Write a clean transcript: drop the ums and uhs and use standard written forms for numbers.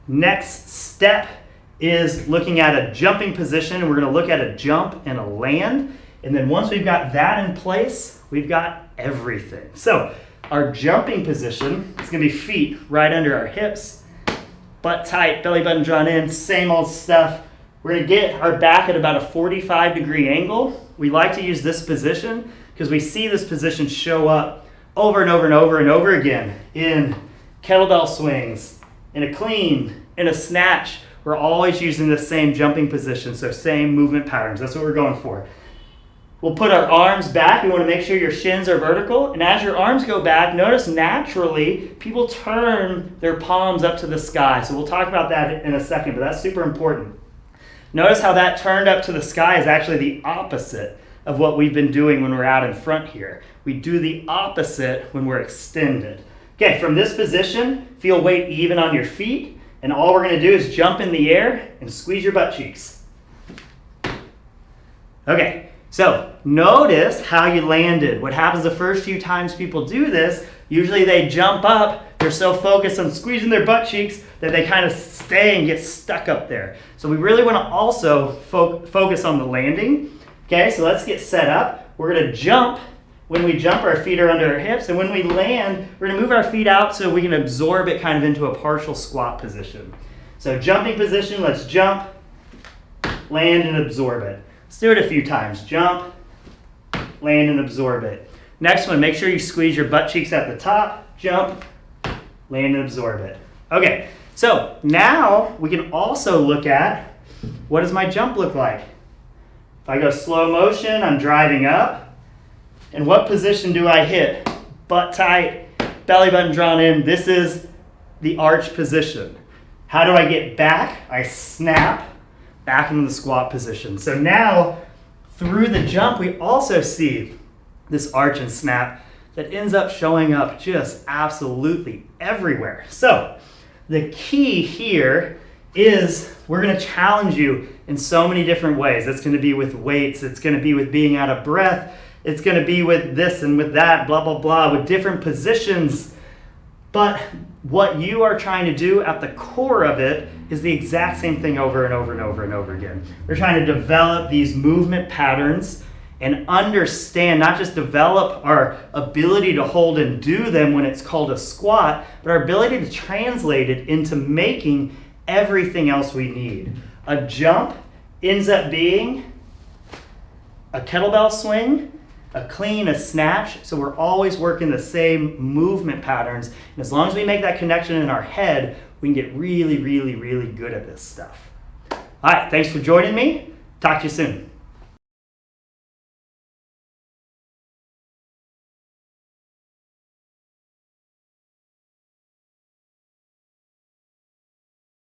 Next step is looking at a jumping position, and we're going to look at a jump and a land. And then once we've got that in place, we've got everything. So our jumping position is going to be feet right under our hips, butt tight, belly button drawn in, same old stuff. We're going to get our back at about a 45-degree angle. We like to use this position because we see this position show up over and over and over and over again in kettlebell swings, in a clean, in a snatch. We're always using the same jumping position, so same movement patterns. That's what we're going for. We'll put our arms back. We want to make sure your shins are vertical. And as your arms go back, notice naturally people turn their palms up to the sky. So we'll talk about that in a second, but that's super important. Notice how that turned up to the sky is actually the opposite of what we've been doing when we're out in front here. We do the opposite when we're extended. Okay, from this position, feel weight even on your feet. And all we're going to do is jump in the air and squeeze your butt cheeks. Okay, so notice how you landed. What happens the first few times people do this, usually they jump up, they're so focused on squeezing their butt cheeks that they kind of stay and get stuck up there. So we really want to also focus on the landing. Okay, so let's get set up. We're going to jump. When we jump, our feet are under our hips, and when we land, we're going to move our feet out so we can absorb it kind of into a partial squat position. So jumping position, let's jump, land, and absorb it. Let's do it a few times. Jump, land, and absorb it. Next one, make sure you squeeze your butt cheeks at the top. Jump, land, and absorb it. Okay, so now we can also look at what does my jump look like. If I go slow motion, I'm driving up. And what position do I hit? Butt tight, belly button drawn in. This is the arch position. How do I get back? I snap back into the squat position. So now, through the jump, we also see this arch and snap that ends up showing up just absolutely everywhere. So the key here is we're going to challenge you in so many different ways. It's going to be with weights. It's going to be with being out of breath. It's going to be with this and with that, blah, blah, blah, with different positions. But what you are trying to do at the core of it is the exact same thing over and over and over and over again. We're trying to develop these movement patterns and understand, not just develop our ability to hold and do them when it's called a squat, but our ability to translate it into making everything else we need. A jump ends up being a kettlebell swing, a clean, a snatch. So we're always working the same movement patterns. And as long as we make that connection in our head, we can get really, really, really good at this stuff. All right, thanks for joining me. Talk to you soon.